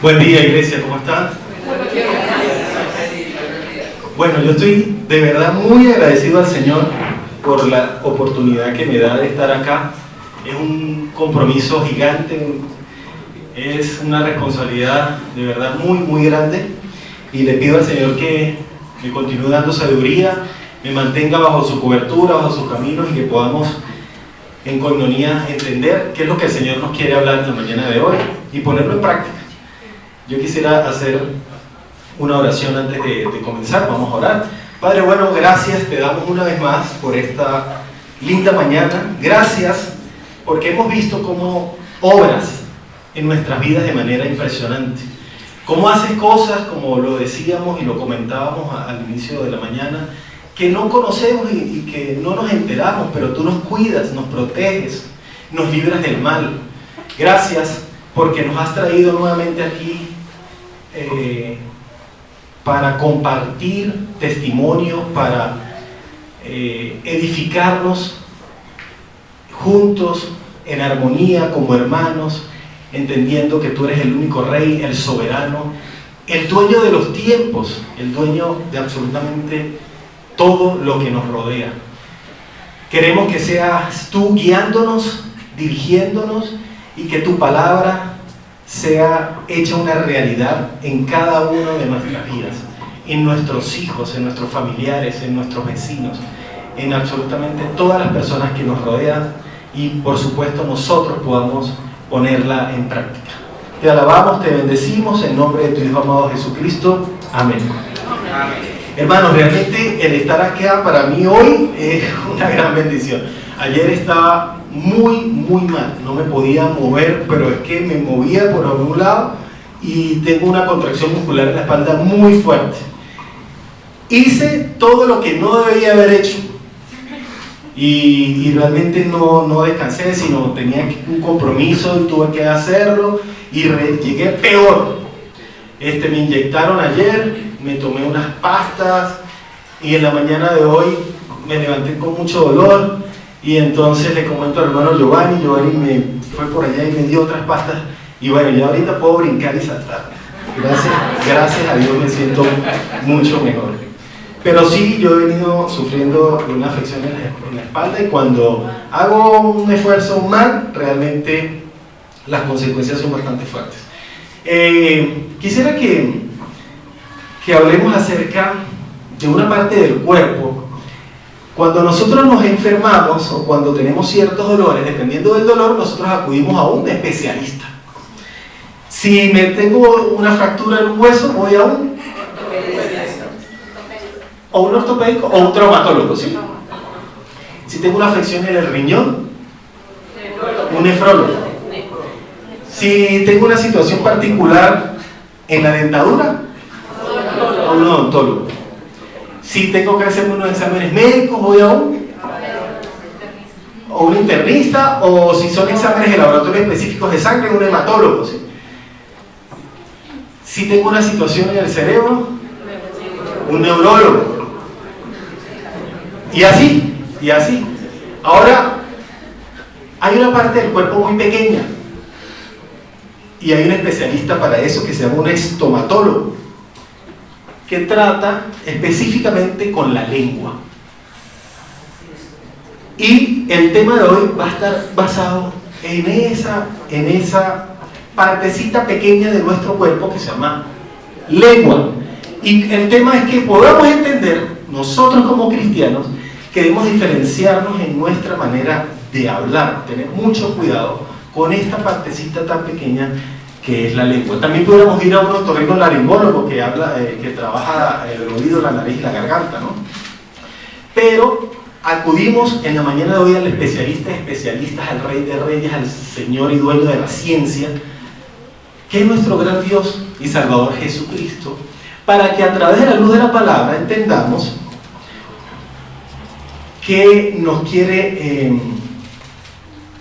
Buen día, iglesia, ¿cómo están? Bueno, yo estoy de verdad muy agradecido al Señor por la oportunidad que me da de estar acá. Es un compromiso gigante, es una responsabilidad de verdad muy grande, y le pido al Señor que me continúe dando sabiduría, me mantenga bajo su cobertura, bajo sus caminos, y que podamos en coinonía entender qué es lo que el Señor nos quiere hablar en la mañana de hoy y ponerlo en práctica. Yo quisiera hacer una oración antes de comenzar. Vamos a orar. Padre bueno, gracias te damos una vez más por esta linda mañana. Gracias porque hemos visto cómo obras en nuestras vidas de manera impresionante. Cómo haces cosas, como lo decíamos y lo comentábamos al inicio de la mañana, que no conocemos y que no nos enteramos, pero tú nos cuidas, nos proteges, nos libras del mal. Gracias porque nos has traído nuevamente aquí para compartir testimonio, para edificarnos juntos en armonía como hermanos, entendiendo que tú eres el único Rey, el soberano, el dueño de los tiempos, el dueño de absolutamente todo lo que nos rodea. Queremos que seas tú guiándonos, dirigiéndonos, y que tu palabra sea hecha una realidad en cada uno de nuestras vidas, en nuestros hijos, en nuestros familiares, en nuestros vecinos, en absolutamente todas las personas que nos rodean, y por supuesto nosotros podamos ponerla en práctica. Te alabamos, te bendecimos en nombre de tu Hijo amado Jesucristo. Amén. Amén. Hermanos, realmente el estar acá para mí hoy es una gran bendición. Ayer estaba muy mal, no me podía mover, pero es que me movía por algún lado y tengo una contracción muscular en la espalda muy fuerte. Hice todo lo que no debía haber hecho y realmente no descansé, sino tenía un compromiso y tuve que hacerlo, y llegué peor. Me inyectaron ayer, me tomé unas pastas y en la mañana de hoy me levanté con mucho dolor. Y entonces le comento al hermano Giovanni me fue por allá y me dio otras pastas, y bueno, ya ahorita puedo brincar y saltar. Gracias a Dios me siento mucho mejor. Pero sí, yo he venido sufriendo una afección en la espalda, y cuando hago un esfuerzo mal, realmente las consecuencias son bastante fuertes. Quisiera que hablemos acerca de una parte del cuerpo. Cuando nosotros nos enfermamos o cuando tenemos ciertos dolores, dependiendo del dolor, nosotros acudimos a un especialista. Si me tengo una fractura en un hueso, voy a un ortopédico o un traumatólogo, ¿sí? Si tengo una afección en el riñón, un nefrólogo. Si tengo una situación particular en la dentadura, un odontólogo. Si tengo que hacerme unos exámenes médicos, voy a un internista, o si son exámenes de laboratorio específicos de sangre, un hematólogo, ¿sí? Si tengo una situación en el cerebro, un neurólogo. Y así. Ahora, hay una parte del cuerpo muy pequeña, y hay un especialista para eso que se llama un estomatólogo, que trata específicamente con la lengua. Y el tema de hoy va a estar basado en esa partecita pequeña de nuestro cuerpo que se llama lengua. Y el tema es que podamos entender, nosotros como cristianos, que debemos diferenciarnos en nuestra manera de hablar, tener mucho cuidado con esta partecita tan pequeña que es la lengua. También podríamos ir a un otorrinolaringólogo que trabaja el oído, la nariz y la garganta, ¿no? Pero acudimos en la mañana de hoy al especialista de especialistas, al Rey de Reyes, al Señor y dueño de la ciencia, que es nuestro gran Dios y Salvador Jesucristo, para que a través de la luz de la palabra entendamos qué nos quiere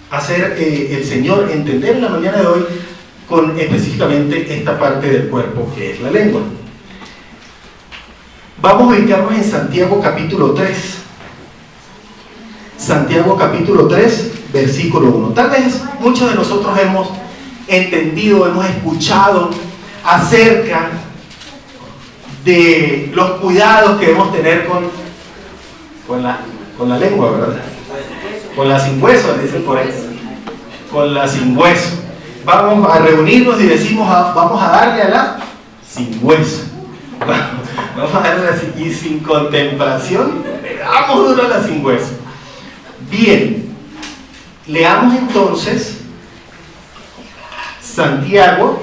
hacer el Señor entender en la mañana de hoy, con específicamente esta parte del cuerpo que es la lengua. Vamos a ubicarnos en Santiago capítulo 3. Santiago capítulo 3, versículo 1. Tal vez muchos de nosotros hemos entendido, hemos escuchado acerca de los cuidados que debemos tener con la lengua, ¿verdad? Con la sin hueso, dicen por ahí. Con la sin hueso. Vamos a reunirnos y decimos, vamos a darle a la sin hueso. Vamos a darle a la sin, y sin contemplación, le damos duro a la sin hueso. Bien, leamos entonces Santiago.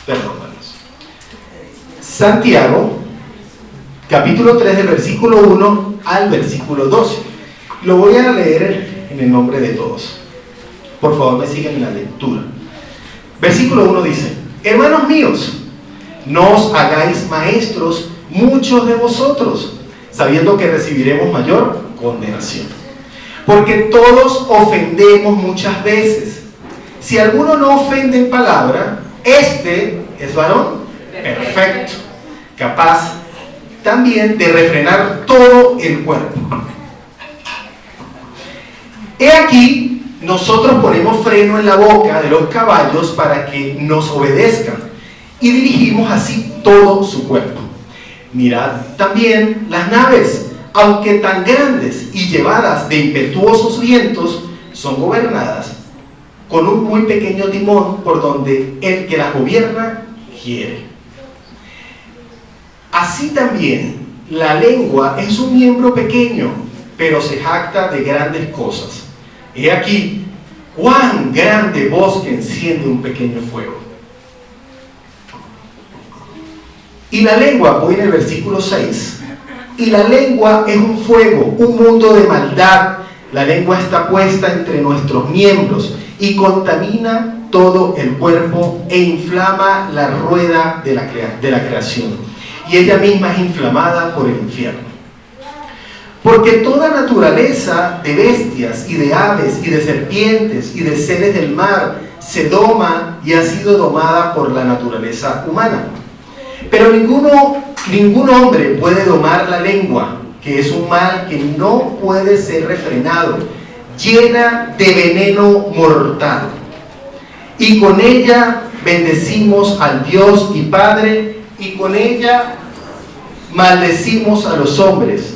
Perdón, hermanos. Santiago, capítulo 3, del versículo 1 al versículo 12. Lo voy a leer en el nombre de todos. Por favor, me siguen en la lectura. Versículo 1 dice: hermanos míos, no os hagáis maestros muchos de vosotros, sabiendo que recibiremos mayor condenación. Porque todos ofendemos muchas veces. Si alguno no ofende en palabra, este es varón perfecto, capaz también de refrenar todo el cuerpo. He aquí, nosotros ponemos freno en la boca de los caballos para que nos obedezcan, y dirigimos así todo su cuerpo. Mirad también las naves, aunque tan grandes y llevadas de impetuosos vientos, son gobernadas con un muy pequeño timón por donde el que las gobierna quiere. Así también la lengua es un miembro pequeño, pero se jacta de grandes cosas. He aquí cuán grande bosque enciende un pequeño fuego. Y la lengua, voy en el versículo 6, y la lengua es un fuego, un mundo de maldad. La lengua está puesta entre nuestros miembros y contamina todo el cuerpo e inflama la rueda de la creación. Y ella misma es inflamada por el infierno. Porque toda naturaleza de bestias y de aves y de serpientes y de seres del mar se doma y ha sido domada por la naturaleza humana. Pero ningún hombre puede domar la lengua, que es un mal que no puede ser refrenado, llena de veneno mortal. Y con ella bendecimos al Dios y Padre, y con ella maldecimos a los hombres,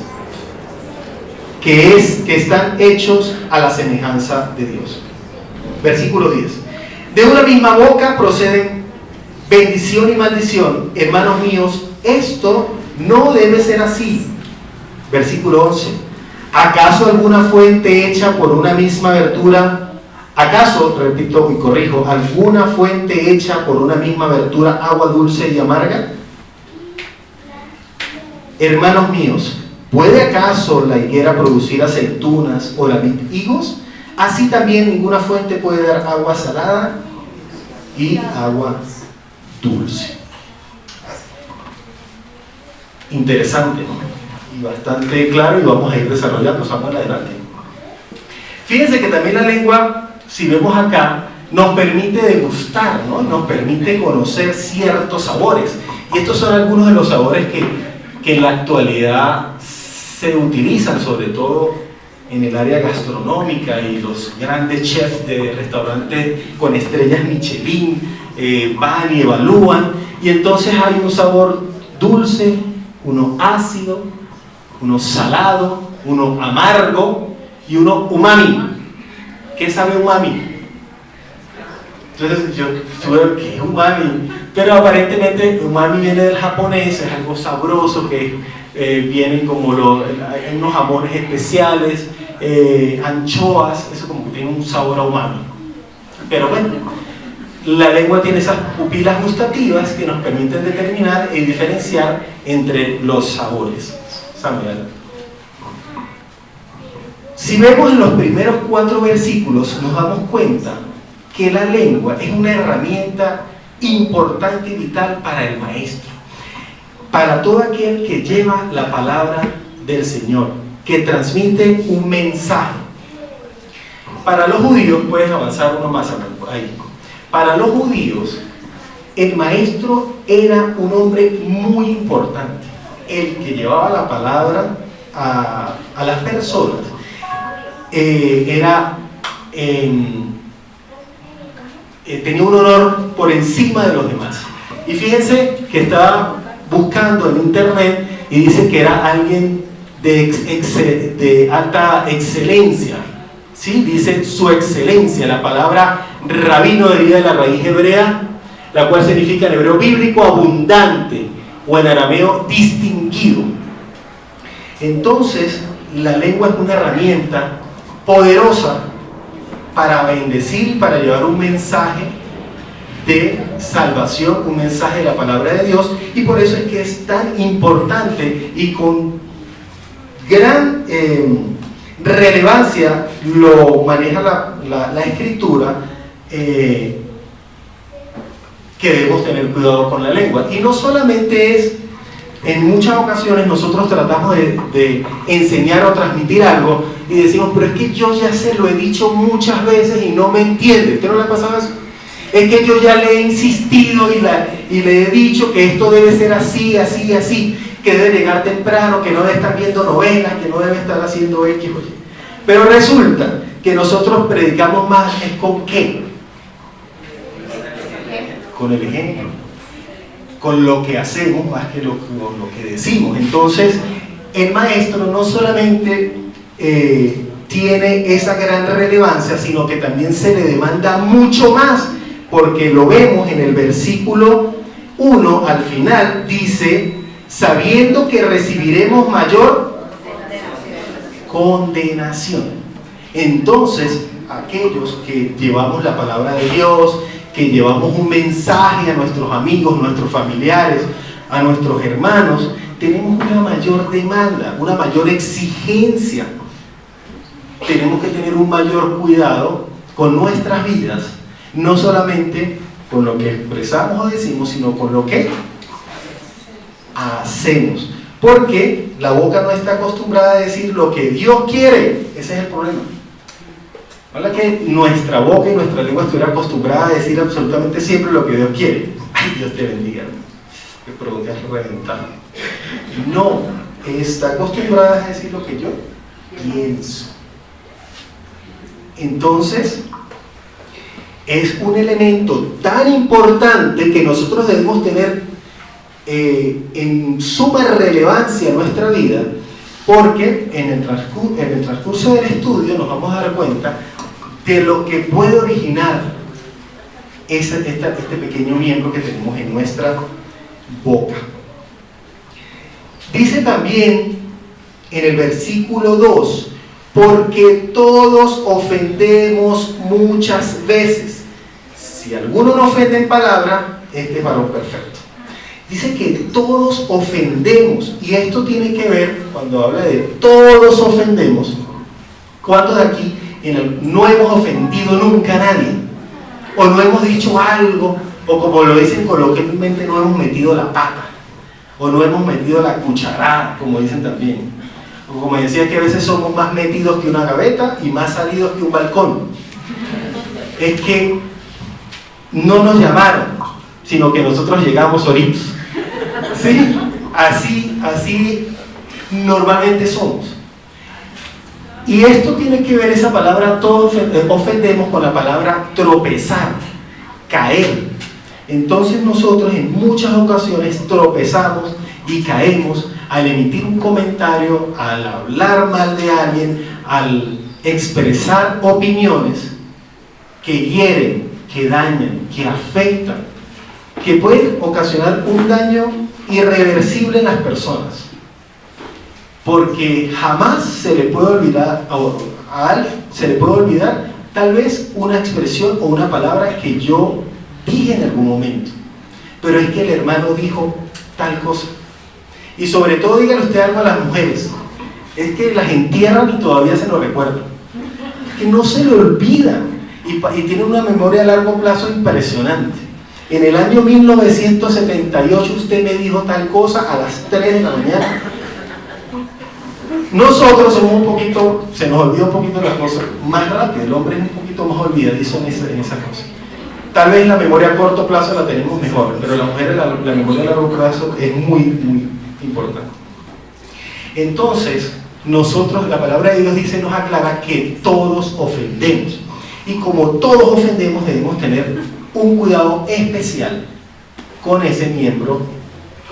que están hechos a la semejanza de Dios. Versículo 10. De una misma boca proceden bendición y maldición. Hermanos míos, esto no debe ser así. Versículo 11. ¿Acaso alguna fuente hecha por una misma abertura? ¿Acaso, repito y corrijo, alguna fuente hecha por una misma abertura, agua dulce y amarga? Hermanos míos, ¿puede acaso la higuera producir aceitunas o la vid higos? Así también ninguna fuente puede dar agua salada y agua dulce. Interesante, ¿no? Y bastante claro, y vamos a ir desarrollando, más adelante. Fíjense que también la lengua, si vemos acá, nos permite degustar, ¿no? Nos permite conocer ciertos sabores. Y estos son algunos de los sabores que en la actualidad se utilizan, sobre todo en el área gastronómica, y los grandes chefs de restaurantes con estrellas Michelin van y evalúan, y entonces hay un sabor dulce, uno ácido, uno salado, uno amargo y uno umami. ¿Qué sabe umami? Entonces yo tuve que es umami, pero aparentemente umami viene del japonés, es algo sabroso que vienen como hay unos jamones especiales, anchoas, eso como que tiene un sabor a umami. Pero bueno, la lengua tiene esas pupilas gustativas que nos permiten determinar y diferenciar entre los sabores. Samuel. Si vemos en los primeros 4 versículos, nos damos cuenta que la lengua es una herramienta importante y vital para el maestro, para todo aquel que lleva la palabra del Señor, que transmite un mensaje. Para los judíos, puedes avanzar uno más ahí. Para los judíos, el maestro era un hombre muy importante, el que llevaba la palabra a las personas. Era tenía un honor por encima de los demás. Y fíjense que estaba buscando en internet y dice que era alguien de alta excelencia, ¿sí? Dice su excelencia. La palabra rabino deriva de la raíz hebrea, la cual significa en hebreo bíblico abundante o en arameo distinguido. Entonces, la lengua es una herramienta poderosa para bendecir, para llevar un mensaje de salvación, un mensaje de la palabra de Dios, y por eso es que es tan importante y con gran relevancia lo maneja la Escritura, que debemos tener cuidado con la lengua. Y no solamente es, en muchas ocasiones nosotros tratamos de enseñar o transmitir algo y decimos, pero es que yo ya se lo he dicho muchas veces y no me entiende. ¿Usted no le ha pasado eso? Es que yo ya le he insistido y le he dicho que esto debe ser así, así, así, que debe llegar temprano, que no debe estar viendo novelas, que no debe estar haciendo X o Y. Pero resulta que nosotros predicamos más es con ¿qué? Con el ejemplo, con lo que hacemos más que lo que decimos. Entonces, el maestro no solamente tiene esa gran relevancia, sino que también se le demanda mucho más, porque lo vemos en el versículo 1, al final dice, sabiendo que recibiremos mayor condenación. Entonces, aquellos que llevamos la palabra de Dios, que llevamos un mensaje a nuestros amigos, nuestros familiares, a nuestros hermanos, tenemos una mayor demanda, una mayor exigencia. Tenemos que tener un mayor cuidado con nuestras vidas, no solamente con lo que expresamos o decimos, sino con lo que hacemos. Porque la boca no está acostumbrada a decir lo que Dios quiere. Ese es el problema. Ojalá que nuestra boca y nuestra lengua estuviera acostumbrada a decir absolutamente siempre lo que Dios quiere. Ay, Dios te bendiga. Que preguntas reventadas. No, está acostumbrada a decir lo que yo pienso. Entonces, es un elemento tan importante que nosotros debemos tener en suma relevancia en nuestra vida, porque en el transcurso del estudio nos vamos a dar cuenta de lo que puede originar este pequeño miembro que tenemos en nuestra boca. Dice también en el versículo 2, porque todos ofendemos muchas veces. Si alguno no ofende en palabra, este es varón perfecto. Dice que todos ofendemos, y esto tiene que ver, cuando habla de todos ofendemos, ¿cuántos de aquí no hemos ofendido nunca a nadie? O no hemos dicho algo, o como lo dicen coloquialmente, no hemos metido la pata, o no hemos metido la cucharada, como dicen también. O como decía, que a veces somos más metidos que una gaveta y más salidos que un balcón. Es que no nos llamaron, sino que nosotros llegamos solitos. ¿Sí? Así normalmente somos. Y esto tiene que ver, esa palabra, todos ofendemos, con la palabra tropezar, caer. Entonces nosotros en muchas ocasiones tropezamos y caemos al emitir un comentario, al hablar mal de alguien, al expresar opiniones que hieren, que dañan, que afectan, que pueden ocasionar un daño irreversible en las personas, porque jamás se le puede olvidar a alguien, se le puede olvidar tal vez una expresión o una palabra que yo dije en algún momento, pero es que el hermano dijo tal cosa. Y sobre todo, dígale usted algo a las mujeres, es que las entierran y todavía se lo recuerdan, es que no se le olvida, y tienen una memoria a largo plazo impresionante. En el año 1978 usted me dijo tal cosa a las 3 de la mañana. Nosotros somos un poquito, se nos olvida un poquito las cosas más rápido, el hombre es un poquito más olvidadizo en esa cosa. Tal vez la memoria a corto plazo la tenemos mejor, pero la mujer, la memoria a largo plazo es muy, muy importante. Entonces, nosotros, la palabra de Dios dice, nos aclara que todos ofendemos. Y como todos ofendemos, debemos tener un cuidado especial con ese miembro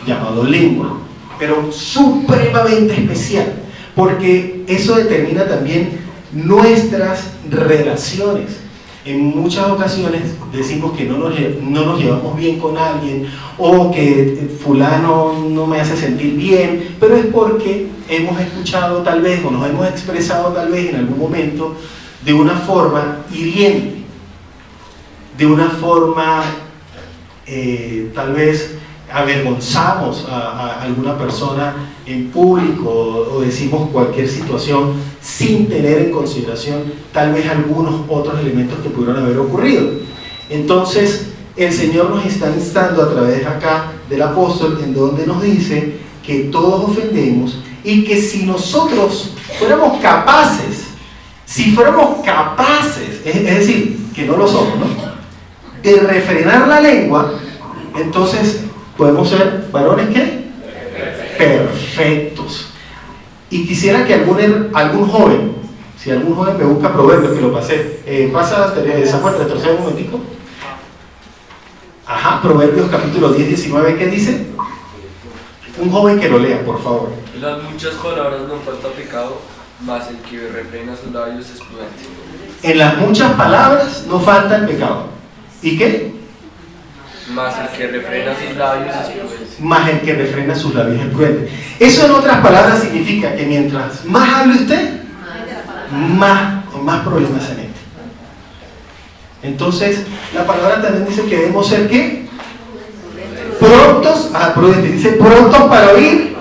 llamado lengua, pero supremamente especial, porque eso determina también nuestras relaciones. En muchas ocasiones decimos que no nos llevamos bien con alguien, o que fulano no me hace sentir bien, pero es porque hemos escuchado tal vez, o nos hemos expresado tal vez en algún momento de una forma hiriente, de una forma tal vez avergonzamos a alguna persona en público, o decimos cualquier situación sin tener en consideración tal vez algunos otros elementos que pudieron haber ocurrido. Entonces el Señor nos está instando a través acá del apóstol, en donde nos dice que todos ofendemos, y que si nosotros fuéramos capaces, es decir, que no lo somos, ¿no?, de refrenar la lengua, entonces podemos ser varones ¿qué? Perfectos. Y quisiera que algún joven, si algún joven me busca Proverbios, que lo pasé, pasa Samuel, retrocede un momentico. Ajá, Proverbios capítulo 10, 19, ¿qué dice? Un joven que lo lea, por favor. En las muchas palabras no falta pecado, mas el que refrena sus labios es prudente. En las muchas palabras no falta el pecado. ¿Y qué? Mas el que refrena sus labios es prudente. Más el que refrena sus labios es prudente. Eso, en otras palabras, significa que mientras más hable usted, más problemas se mete. Entonces, la palabra también dice que debemos ser ¿qué? Prontos, prudentes, dice prontos para oír y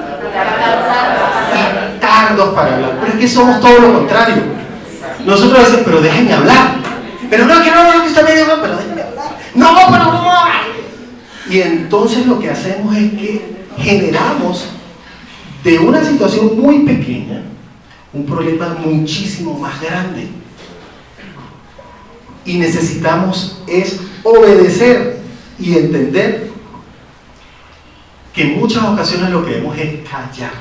tardos para hablar. Pero es que somos todo lo contrario. Nosotros decimos, pero déjenme hablar. Pero no, que usted me diga, pero déjenme hablar. No, pero no. Y entonces lo que hacemos es que generamos de una situación muy pequeña un problema muchísimo más grande. Y necesitamos es obedecer y entender que en muchas ocasiones lo que debemos es callar.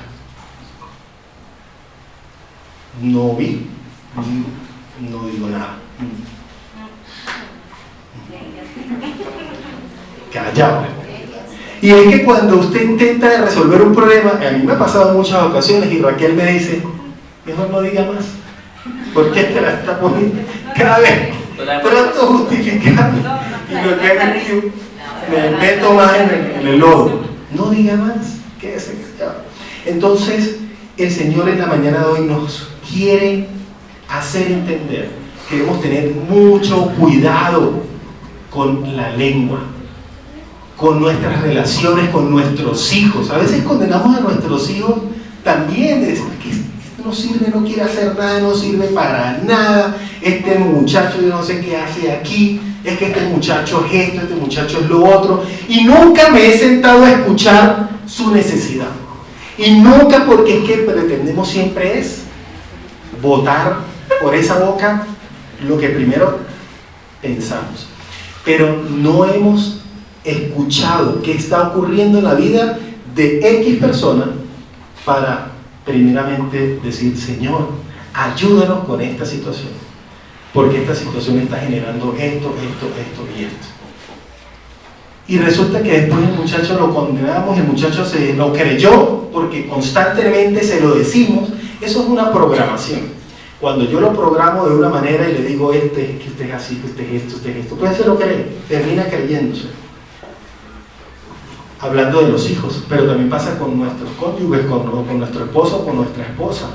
No vi, no digo nada. Callado. Y es que cuando usted intenta resolver un problema, a mí me ha pasado en muchas ocasiones, y Raquel me dice, mejor no diga más, porque te la está poniendo cada vez trato justificando, y me meto más en el lodo. No diga más, quédese callado. Entonces el Señor en la mañana de hoy nos quiere hacer entender que debemos tener mucho cuidado con la lengua, con nuestras relaciones con nuestros hijos. A veces condenamos a nuestros hijos también, de decir que no sirve, no quiere hacer nada, no sirve para nada, este muchacho yo no sé qué hace aquí, es que este muchacho es esto, este muchacho es lo otro, y nunca me he sentado a escuchar su necesidad. Y nunca, porque es que pretendemos siempre es botar por esa boca lo que primero pensamos, pero no hemos escuchado qué está ocurriendo en la vida de X persona para primeramente decir, Señor, ayúdanos con esta situación, porque esta situación está generando esto y esto. Y resulta que después el muchacho lo condenamos, el muchacho se lo creyó porque constantemente se lo decimos. Eso es una programación. Cuando yo lo programo de una manera y le digo, que usted es así, que usted es esto, pues se lo cree, termina creyéndose. Hablando de los hijos, pero también pasa con nuestros cónyuges, con nuestro esposo o con nuestra esposa.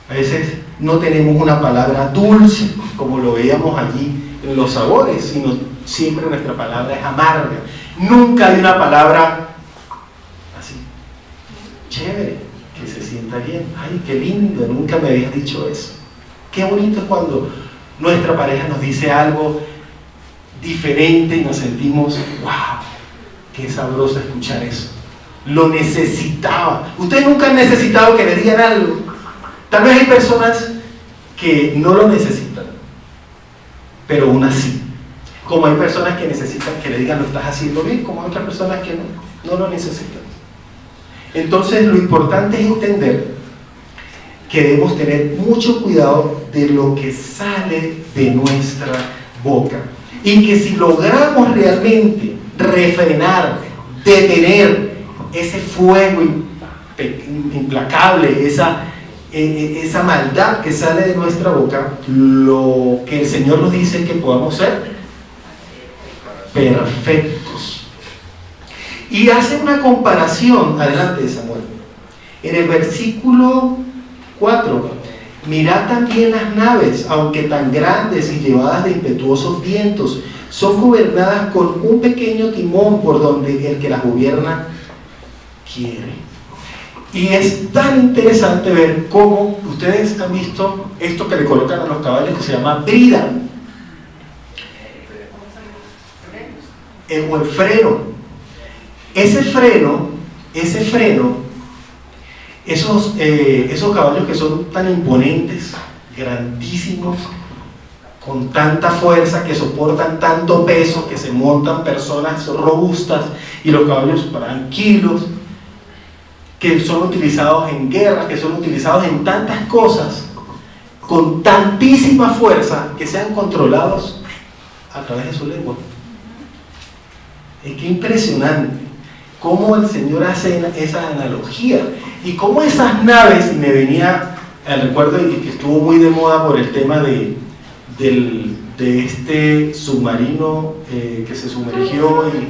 A veces no tenemos una palabra dulce, como lo veíamos allí en los sabores, sino siempre nuestra palabra es amarga. Nunca hay una palabra así, chévere, que se sienta bien. Ay, qué lindo, nunca me habías dicho eso. Qué bonito es cuando nuestra pareja nos dice algo diferente y nos sentimos, wow, qué sabroso escuchar eso. Lo necesitaba. Ustedes nunca han necesitado que le digan algo. Tal vez hay personas que no lo necesitan, pero aún así. Como hay personas que necesitan que le digan lo estás haciendo bien, como hay otras personas que no lo necesitan. Entonces lo importante es entender que debemos tener mucho cuidado de lo que sale de nuestra boca. Y que si logramos realmente refrenar, detener ese fuego implacable, esa maldad que sale de nuestra boca, lo que el Señor nos dice es que podamos ser perfectos. Y hace una comparación, adelante Samuel, en el versículo 4: mirad también las naves, aunque tan grandes y llevadas de impetuosos vientos, son gobernadas con un pequeño timón por donde el que las gobierna quiere. Y es tan interesante ver cómo ustedes han visto esto que le colocan a los caballos, que se llama brida, o el freno. Ese freno, esos caballos que son tan imponentes, grandísimos, con tanta fuerza, que soportan tanto peso, que se montan personas robustas, y los caballos tranquilos, que son utilizados en guerras, que son utilizados en tantas cosas, con tantísima fuerza, que sean controlados a través de su lengua. Es que impresionante cómo el Señor hace esa analogía, y cómo esas naves, y me venía al recuerdo, y que estuvo muy de moda por el tema de este submarino que se sumergió, el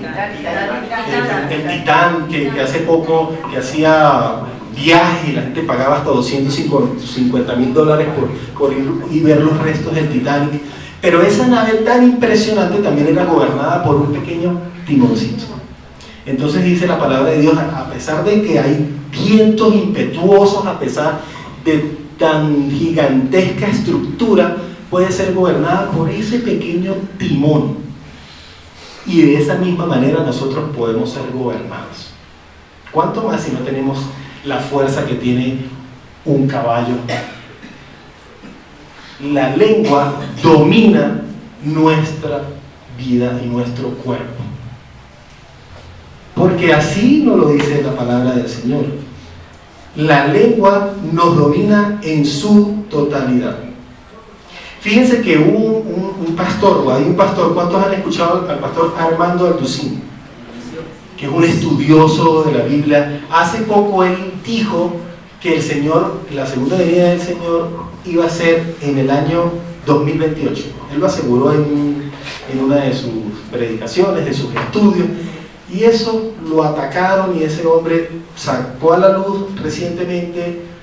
Titán, que hace poco, que hacía viajes y la gente pagaba hasta $250,000 por ir y ver los restos del Titanic. Pero esa nave tan impresionante también era gobernada por un pequeño timoncito. Entonces dice la palabra de Dios, a pesar de que hay vientos impetuosos, a pesar de tan gigantesca estructura, puede ser gobernada por ese pequeño timón. Y de esa misma manera nosotros podemos ser gobernados. ¿Cuánto más si no tenemos la fuerza que tiene un caballo? La lengua domina nuestra vida y nuestro cuerpo, porque así nos lo dice la palabra del Señor. La lengua nos domina en su totalidad. Fíjense que un pastor, hay un pastor, ¿cuántos han escuchado al pastor Armando Alducín? Que es un estudioso de la Biblia. Hace poco él dijo que el Señor, la segunda venida del Señor, iba a ser en el año 2028. Él lo aseguró en una de sus predicaciones, de sus estudios, y eso lo atacaron, y ese hombre sacó a la luz recientemente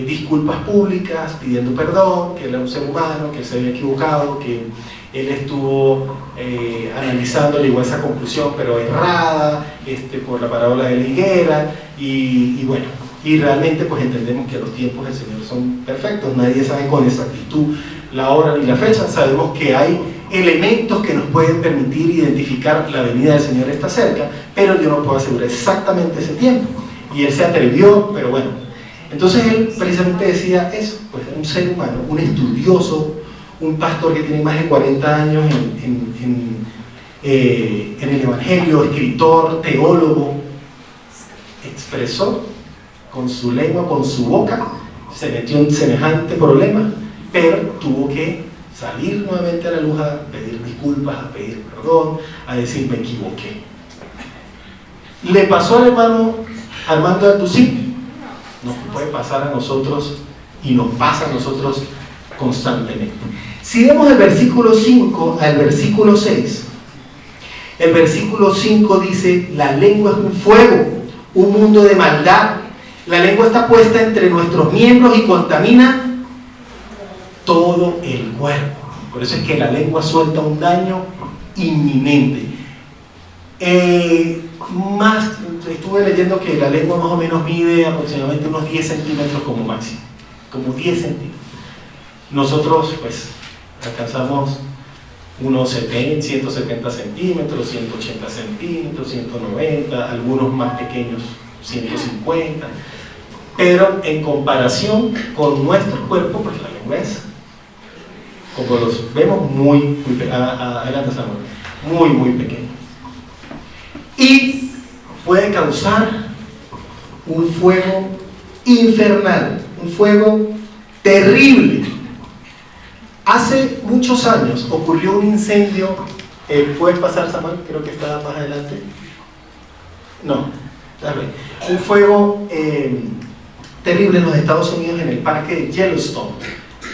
disculpas públicas, pidiendo perdón, que él era un ser humano, que se había equivocado, que él estuvo analizando, llegó a esa conclusión, pero errada, por la parábola de la higuera, y bueno, y realmente pues entendemos que los tiempos del Señor son perfectos. Nadie sabe con exactitud la hora ni la fecha. Sabemos que hay elementos que nos pueden permitir identificar la venida del Señor está cerca, pero yo no puedo asegurar exactamente ese tiempo, y él se atrevió, pero bueno. Entonces él precisamente decía eso, pues un ser humano, un estudioso, un pastor que tiene más de 40 años en el Evangelio, escritor, teólogo, expresó con su lengua, con su boca, se metió en semejante problema, pero tuvo que salir nuevamente a la luz a pedir disculpas, a pedir perdón, a decir me equivoqué. Le pasó al hermano Armando Alducín. Nos puede pasar a nosotros, y nos pasa a nosotros constantemente. Si vemos el versículo 5 al versículo 6, el versículo 5 dice: la lengua es un fuego, un mundo de maldad. La lengua está puesta entre nuestros miembros y contamina todo el cuerpo. Por eso es que la lengua suelta un daño inminente. Estuve leyendo que la lengua más o menos mide aproximadamente unos 10 centímetros como máximo, como 10 centímetros. Nosotros pues alcanzamos unos 170 centímetros, 180 centímetros, 190, algunos más pequeños 150, pero en comparación con nuestro cuerpo, pues la lengua es, como los vemos, muy adelante, Samuel, muy pequeño, y puede causar un fuego infernal, un fuego terrible. Hace muchos años ocurrió un incendio, ¿puedes pasar, Samuel? Creo que está más adelante. No, dale. Un fuego terrible en los Estados Unidos en el parque de Yellowstone.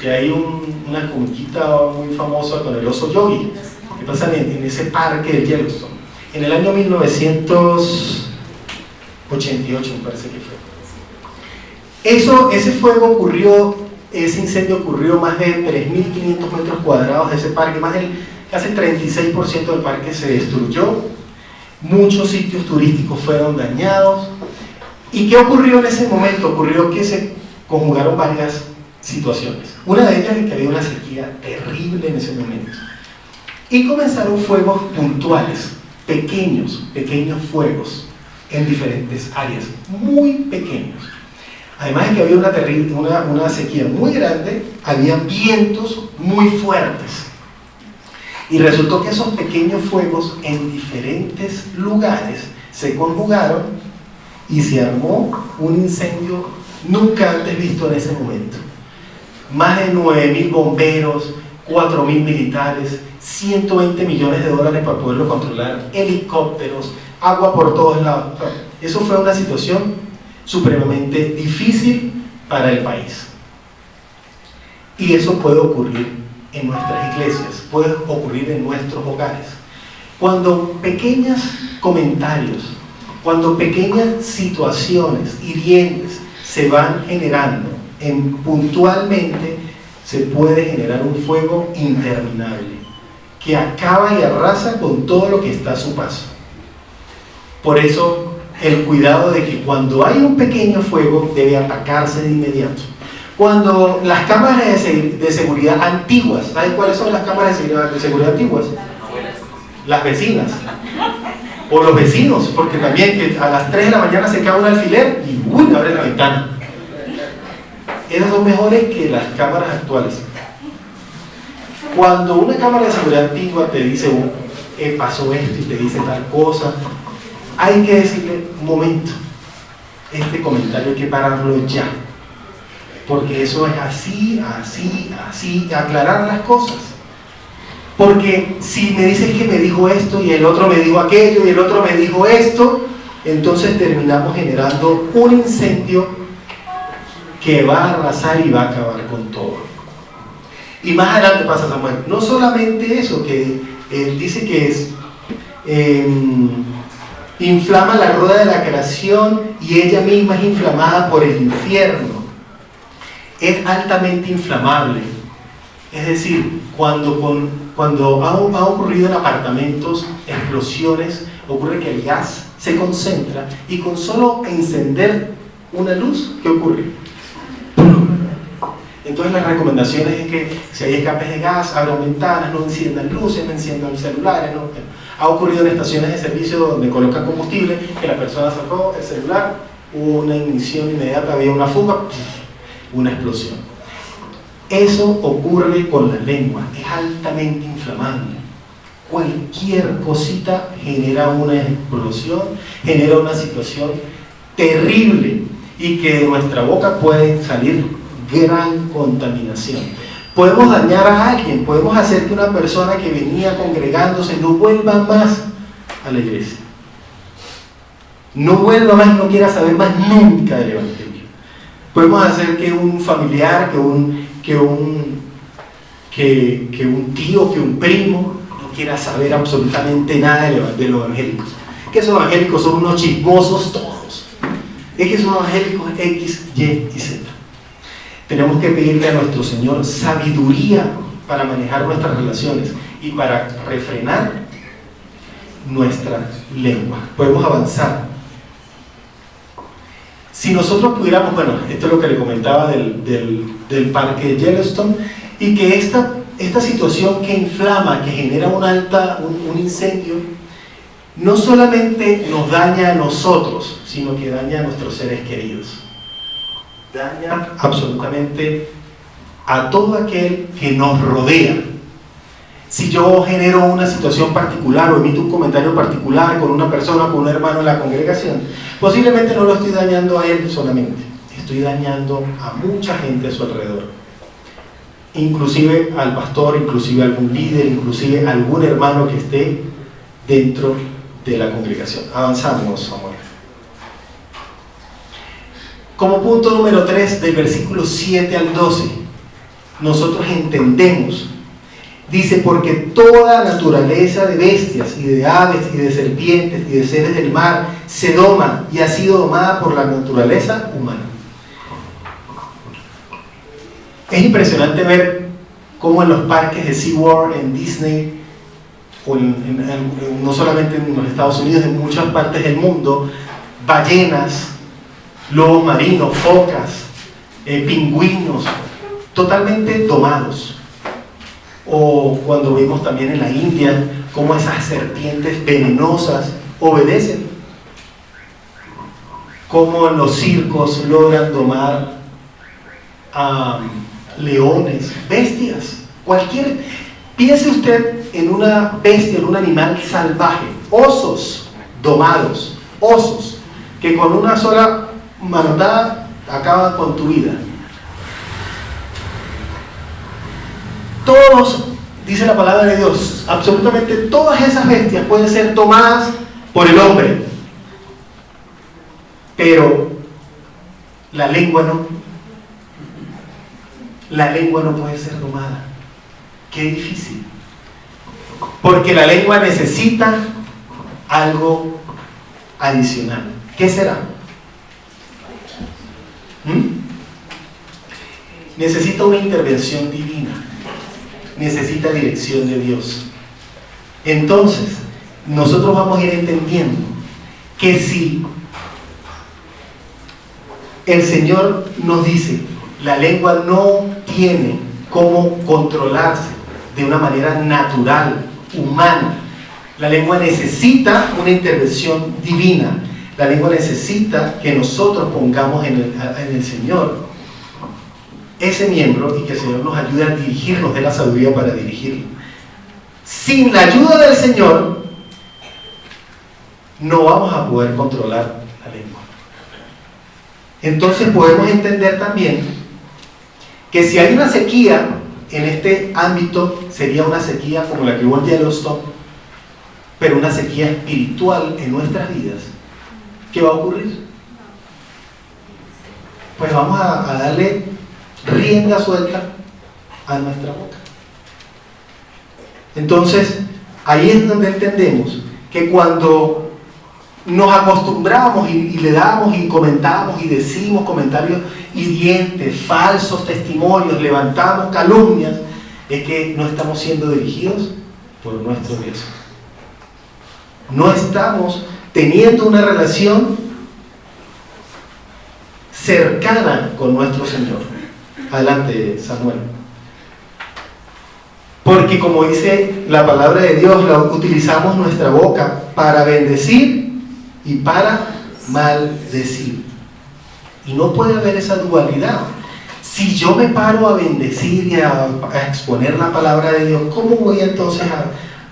Y hay una comiquita muy famosa con el oso Yogi, que pasa en ese parque de Yellowstone. En el año 1988 me parece que fue. Ese fuego ocurrió, ese incendio ocurrió más de 3.500 metros cuadrados de ese parque, casi el 36% del parque se destruyó, muchos sitios turísticos fueron dañados. ¿Y qué ocurrió en ese momento? Ocurrió que se conjugaron varias situaciones. Una de ellas es que había una sequía terrible en ese momento. Y comenzaron fuegos puntuales, pequeños fuegos en diferentes áreas, muy pequeños. Además de que había una sequía muy grande, había vientos muy fuertes. Y resultó que esos pequeños fuegos en diferentes lugares se conjugaron y se armó un incendio nunca antes visto en ese momento. Más de 9.000 bomberos, 4.000 militares, 120 millones de dólares para poderlo controlar, helicópteros, agua por todos lados. Eso fue una situación supremamente difícil para el país. Y eso puede ocurrir en nuestras iglesias, puede ocurrir en nuestros hogares. Cuando pequeños comentarios, cuando pequeñas situaciones hirientes se van generando puntualmente, se puede generar un fuego interminable que acaba y arrasa con todo lo que está a su paso. Por eso el cuidado de que cuando hay un pequeño fuego debe atacarse de inmediato. Cuando las cámaras de seguridad antiguas, ¿sabes cuáles son las cámaras de seguridad antiguas? Las vecinas o los vecinos, porque también que a las 3 de la mañana se cae un alfiler y ¡uy! Abre la ventana. Esas son mejores que las cámaras actuales. Cuando una cámara de seguridad antigua te dice pasó esto y te dice tal cosa, hay que decirle: un momento, este comentario hay que pararlo ya, porque eso es así, aclarar las cosas. Porque si me dices que me dijo esto y el otro me dijo aquello y el otro me dijo esto, entonces terminamos generando un incendio que va a arrasar y va a acabar con todo. Y más adelante pasa Samuel, no solamente eso, que él dice que es inflama la rueda de la creación y ella misma es inflamada por el infierno. Es altamente inflamable. Es decir, cuando ha ocurrido en apartamentos explosiones, ocurre que el gas se concentra y con solo encender una luz, ¿qué ocurre? Entonces las recomendaciones es que si hay escapes de gas, abran ventanas, no enciendan luces, no enciendan celulares, ¿no? Ha ocurrido en estaciones de servicio donde colocan combustible, que la persona sacó el celular, hubo una ignición inmediata, había una fuga, una explosión. Eso ocurre con la lengua, es altamente inflamable. Cualquier cosita genera una explosión, genera una situación terrible y que de nuestra boca puede salir gran contaminación. Podemos dañar a alguien, podemos hacer que una persona que venía congregándose no vuelva más a la iglesia. No vuelva más y no quiera saber más nunca del Evangelio. Podemos hacer que un familiar, que un tío, que un primo no quiera saber absolutamente nada de los evangélicos. Que esos evangélicos son unos chismosos todos. Es que son evangélicos X, Y y Z. Tenemos que pedirle a nuestro Señor sabiduría para manejar nuestras relaciones y para refrenar nuestra lengua. Podemos avanzar. Si nosotros pudiéramos, bueno, esto es lo que le comentaba del parque de Yellowstone, y que esta situación que inflama, que genera un incendio, no solamente nos daña a nosotros, sino que daña a nuestros seres queridos. Daña absolutamente a todo aquel que nos rodea. Si yo genero una situación particular o emito un comentario particular con una persona, con un hermano en la congregación, posiblemente no lo estoy dañando a él solamente, estoy dañando a mucha gente a su alrededor. inclusive al pastor, inclusive a algún líder, inclusive a algún hermano que esté dentro de la congregación. Avanzamos, amor. Como punto número 3, del versículo 7 al 12, nosotros entendemos, dice, porque toda naturaleza de bestias y de aves y de serpientes y de seres del mar se doma y ha sido domada por la naturaleza humana. Es impresionante ver cómo en los parques de SeaWorld, en Disney, o no solamente en los Estados Unidos, en muchas partes del mundo, ballenas, lobos marinos, focas, pingüinos, totalmente domados. O cuando vimos también en la India cómo esas serpientes venenosas obedecen, cómo en los circos logran domar a leones, bestias, piense usted en una bestia, en un animal salvaje, osos domados, osos que con una sola manotada acaban con tu vida. Todos, dice la palabra de Dios, absolutamente todas esas bestias pueden ser tomadas por el hombre, pero la lengua no. La lengua no puede ser domada. Qué difícil. Porque la lengua necesita algo adicional. ¿Qué será? Necesita una intervención divina. Necesita dirección de Dios. Entonces, nosotros vamos a ir entendiendo que si el Señor nos dice, la lengua no tiene cómo controlarse de una manera natural, humana. La lengua necesita una intervención divina. La lengua necesita que nosotros pongamos en el Señor ese miembro y que el Señor nos ayude a dirigirnos, de la sabiduría para dirigirlo. Sin la ayuda del Señor, no vamos a poder controlar la lengua. Entonces podemos entender también que si hay una sequía en este ámbito, sería una sequía como la que hubo en Yellowstone, pero una sequía espiritual en nuestras vidas. ¿Qué va a ocurrir? Pues vamos a darle rienda suelta a nuestra boca. Entonces, ahí es donde entendemos que cuando nos acostumbramos y le damos y comentamos y decimos comentarios hirientes, falsos testimonios, levantamos calumnias, es que no estamos siendo dirigidos por nuestro Dios. No estamos teniendo una relación cercana con nuestro Señor. Adelante, Samuel. Porque como dice la palabra de Dios, utilizamos nuestra boca para bendecir y para maldecir. Y no puede haber esa dualidad. Si yo me paro a bendecir y a exponer la palabra de Dios, ¿cómo voy entonces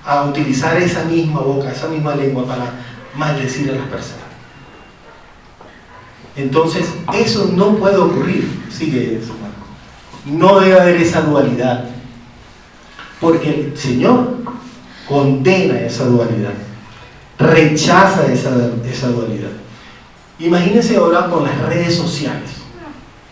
a utilizar esa misma boca, esa misma lengua para maldecir a las personas? Entonces, eso no puede ocurrir. Sigue eso, Marco. No debe haber esa dualidad. Porque el Señor condena esa dualidad. Rechaza esa dualidad. Imagínense ahora con las redes sociales.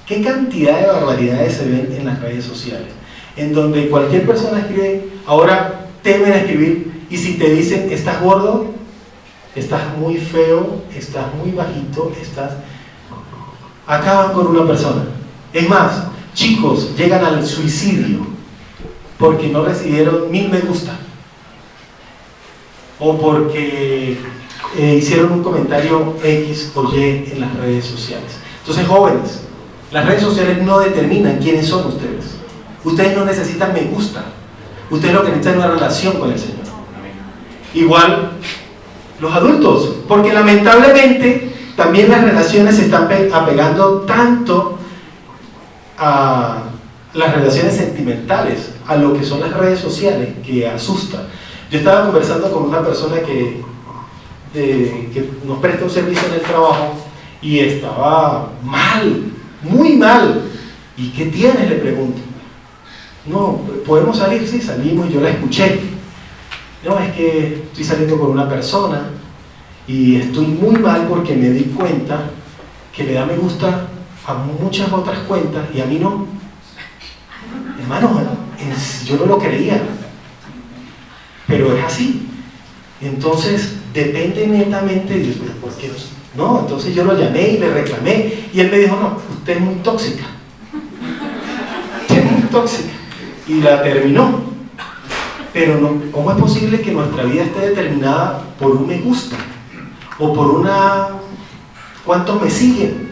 ¿Qué cantidad de barbaridades se ven en las redes sociales? En donde cualquier persona escribe, ahora temen a escribir, y si te dicen, estás gordo, estás muy feo, estás muy bajito, acaban con una persona. Es más, chicos llegan al suicidio porque no recibieron 1000 me gusta, o porque hicieron un comentario X o Y en las redes sociales. Entonces, jóvenes, las redes sociales no determinan quiénes son ustedes. Ustedes no necesitan me gusta. Ustedes lo que necesitan es una relación con el Señor. Igual los adultos, porque lamentablemente también las relaciones se están apegando tanto a las relaciones sentimentales, a lo que son las redes sociales, que asusta. Yo estaba conversando con una persona que nos presta un servicio en el trabajo y estaba mal, muy mal. ¿Y qué tienes?, le pregunto. No, ¿podemos salir? Sí, salimos y yo la escuché. No, es que estoy saliendo con una persona y estoy muy mal porque me di cuenta que le da me gusta a muchas otras cuentas y a mí no. Hermano, yo no lo creía, pero es así. Entonces depende netamente de Dios. ¿Por qué no? Entonces yo lo llamé y le reclamé y él me dijo, no, usted es muy tóxica. Usted es muy tóxica. Y la terminó. Pero no, ¿cómo es posible que nuestra vida esté determinada por un me gusta? O por una... ¿cuántos me siguen?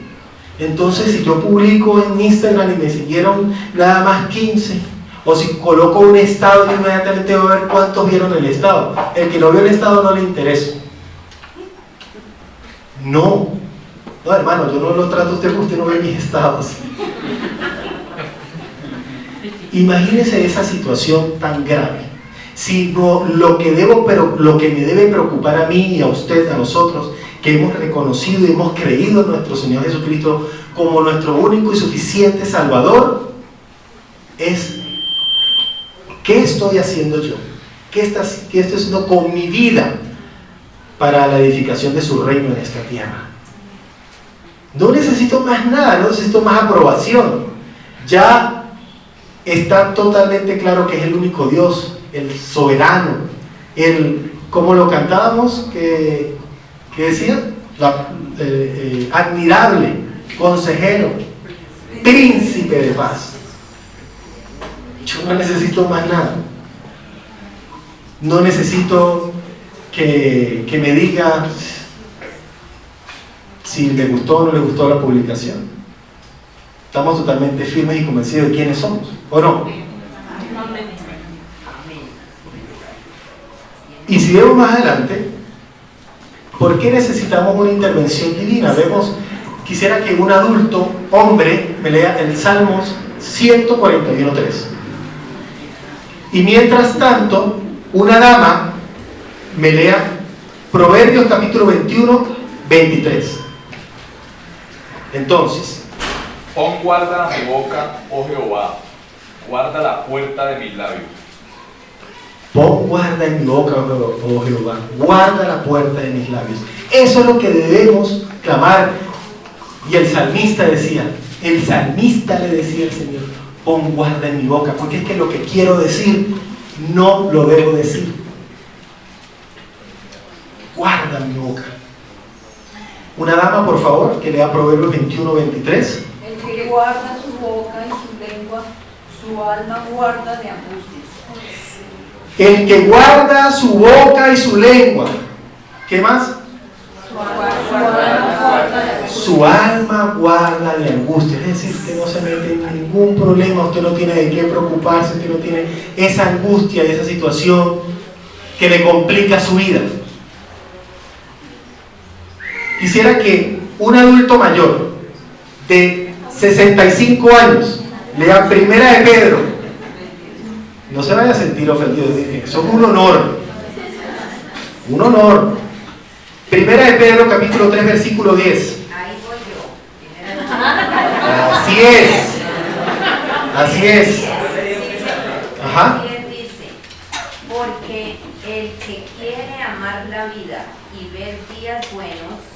Entonces si yo publico en Instagram y me siguieron nada más 15, o si coloco un estado, yo inmediatamente voy a ver cuántos vieron el estado. El que no vio el estado no le interesa. No, hermano, yo no lo trato a usted porque usted no ve mis estados. Imagínese esa situación tan grave. Si no, lo que me debe preocupar a mí y a usted, a nosotros, que hemos reconocido y hemos creído en nuestro Señor Jesucristo como nuestro único y suficiente Salvador, es ¿qué estoy haciendo yo? ¿Qué estoy haciendo con mi vida para la edificación de su reino en esta tierra? No necesito más nada, no necesito más aprobación. Ya está totalmente claro que es el único Dios, el soberano, como lo cantábamos, que decía, admirable, consejero, príncipe de paz. Yo no necesito más nada. No necesito que me diga si le gustó o no le gustó la publicación. Estamos totalmente firmes y convencidos de quiénes somos, ¿o no? Y si vemos más adelante, ¿por qué necesitamos una intervención divina? Quisiera que un adulto, hombre, me lea el Salmos 141.3. Y mientras tanto, una dama me lea Proverbios capítulo 21.23. Entonces, pon guarda a mi boca, oh Jehová, guarda la puerta de mis labios. Pon guarda en mi boca, oh Jehová, guarda la puerta de mis labios. Eso es lo que debemos clamar. Y el salmista le decía al Señor, pon guarda en mi boca, porque es que lo que quiero decir no lo debo decir. Guarda mi boca. Una dama, por favor, que lea Proverbios 21.23. El que guarda su boca y su lengua, su alma guarda de angustias. El que guarda su boca y su lengua. ¿Qué más? Su alma guarda de angustia. Es decir, que no se mete en ningún problema, usted no tiene de qué preocuparse, usted no tiene esa angustia, esa situación que le complica su vida. Quisiera que un adulto mayor de 65 años lea Primera de Pedro. No se vaya a sentir ofendido, eso es un honor. Un honor. Primera de Pedro, capítulo 3, versículo 10. Ahí voy yo. Así es. Así es. Ajá. Dice, porque el que quiere amar la vida y ver días buenos,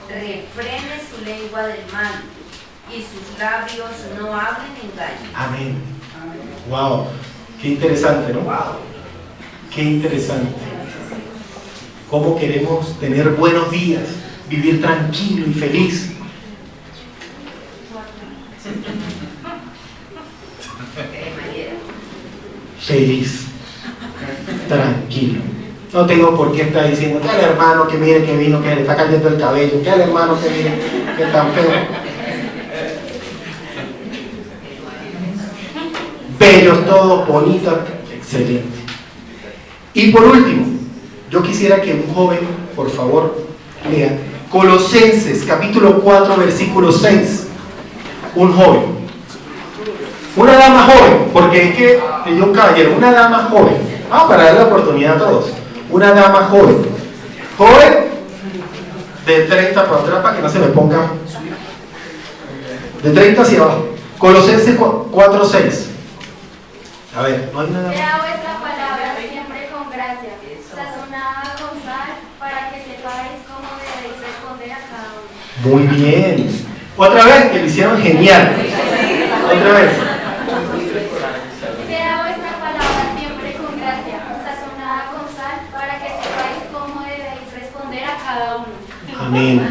refrene su lengua del mal y sus labios no hablen engaño. Amén. Wow. Qué interesante, ¿no? Qué interesante. Cómo queremos tener buenos días, vivir tranquilo y feliz. Feliz, tranquilo. No tengo por qué estar diciendo que el hermano que mire que vino, que le está cayendo el cabello, que el hermano que mire que tan feo. Bellos todos, bonitos, excelente. Y por último, yo quisiera que un joven, por favor, lea Colosenses, capítulo 4, versículo 6. Un joven. Una dama joven, porque es que yo un caballero, una dama joven. Para darle la oportunidad a todos. Una dama joven. Joven de 30 para atrás, para que no se me ponga. De 30 hacia abajo. Colosenses 4, 6. A ver, no hay nada. Sea vuestra palabra siempre con gracia, sazonada con sal, para que sepáis cómo debéis responder a cada uno. Muy bien. Otra vez, que lo hicieron genial. Otra vez. Sea vuestra palabra siempre con gracia, sazonada con sal, para que sepáis cómo debéis responder a cada uno. Amén.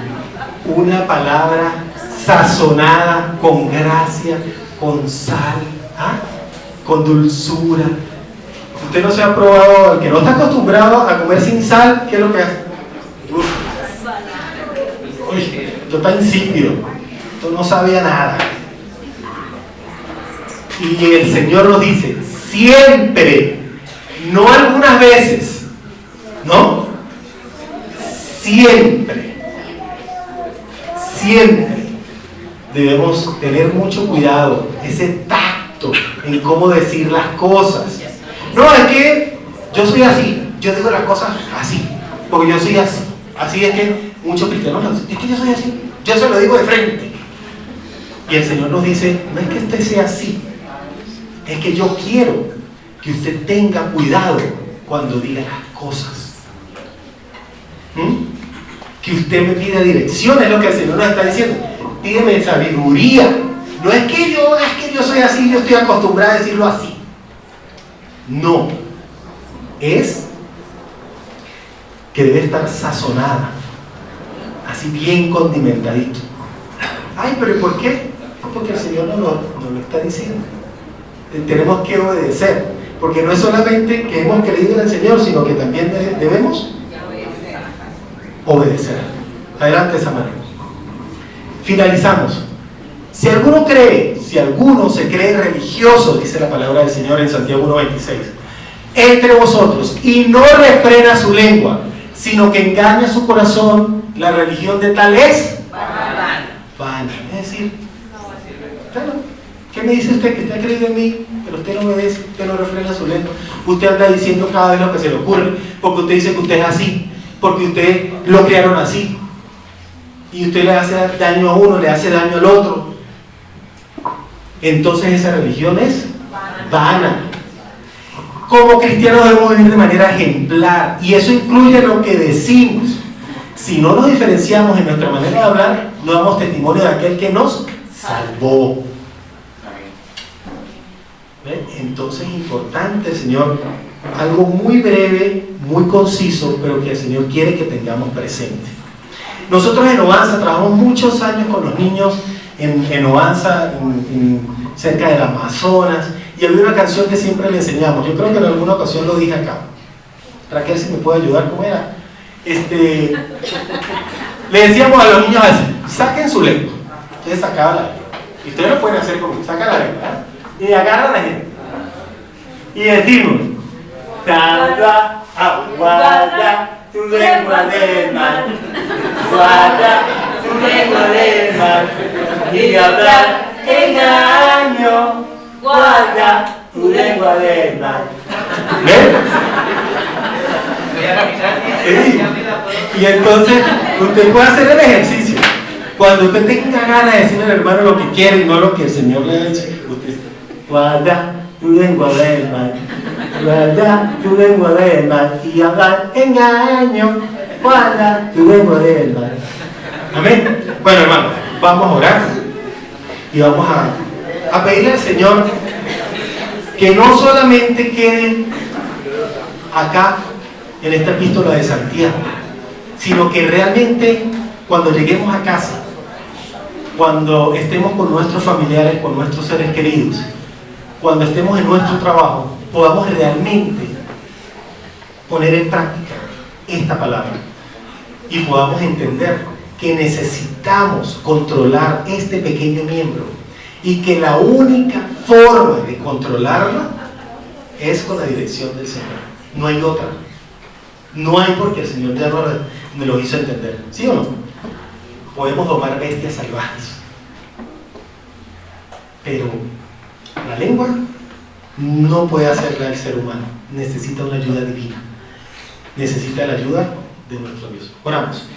Una palabra sazonada con gracia, con sal, ¿ah? Con dulzura. Usted no se ha probado, el que no está acostumbrado a comer sin sal, ¿qué es lo que hace? Uy, esto está insípido, esto no sabía nada. Y el Señor nos dice, siempre, no algunas veces, ¿no? Siempre debemos tener mucho cuidado, ese tacto en cómo decir las cosas. No, es que yo soy así, yo digo las cosas así, porque yo soy así. Así es que muchos cristianos lo dicen, es que yo soy así, yo se lo digo de frente. Y el Señor nos dice, no es que usted sea así, es que yo quiero que usted tenga cuidado cuando diga las cosas. Que usted me pida dirección, es lo que el Señor nos está diciendo. Pídeme sabiduría. No es que yo soy así, yo estoy acostumbrado a decirlo así. No. Es que debe estar sazonada, así bien condimentadito. Ay, pero ¿por qué? Porque el Señor nos lo está diciendo. Tenemos que obedecer, porque no es solamente que hemos creído en el Señor, sino que también debemos obedecer. Adelante, Samaria. Finalizamos. Si alguno se cree religioso, dice la palabra del Señor en Santiago 1:26, entre vosotros, y no refrena su lengua, sino que engaña su corazón, la religión de tal es vana. Es decir, claro, ¿qué me dice usted? Que usted ha creído en mí, pero usted no obedece, usted no refrena su lengua, usted anda diciendo cada vez lo que se le ocurre, porque usted dice que usted es así, porque usted lo criaron así, y usted le hace daño a uno, le hace daño al otro. Entonces esa religión es vana. Como cristianos debemos vivir de manera ejemplar, y eso incluye lo que decimos. Si no nos diferenciamos en nuestra manera de hablar, no damos testimonio de aquel que nos salvó. ¿Ven? Entonces es importante, Señor, algo muy breve, muy conciso, pero que el Señor quiere que tengamos presente. Nosotros en Ovanza trabajamos muchos años con los niños en Ovanza, cerca del Amazonas, y había una canción que siempre le enseñamos. Yo creo que en alguna ocasión lo dije acá. Raquel, si me puede ayudar, ¿cómo era? Le decíamos a los niños así, saquen su lengua. Ustedes sacaban la lengua. Y ustedes lo pueden hacer conmigo, sacan la lengua, ¿verdad? Y agarran la gente. Y decimos, guarda, guarda tu lengua del mal, guarda tu lengua del mal, y hablar engaño, guarda tu lengua del mal. ¿Ven? Sí. Y entonces usted puede hacer el ejercicio. Cuando usted tenga ganas de decirle al hermano lo que quiere y no lo que el Señor le ha dicho, usted guarda tu lengua del mal, guarda tu lengua del mal, y hablar engaño, guarda tu lengua del mal. Amén. Bueno, hermano, vamos a orar y vamos a pedirle al Señor que no solamente quede acá en esta epístola de Santiago, sino que realmente cuando lleguemos a casa, cuando estemos con nuestros familiares, con nuestros seres queridos, cuando estemos en nuestro trabajo, podamos realmente poner en práctica esta palabra y podamos entender que necesitamos controlar este pequeño miembro y que la única forma de controlarla es con la dirección del Señor. No hay otra. No hay, porque el Señor ya me lo hizo entender. ¿Sí o no? Podemos domar bestias salvajes, pero la lengua no puede hacerla el ser humano. Necesita una ayuda divina. Necesita la ayuda de nuestro Dios. Oramos.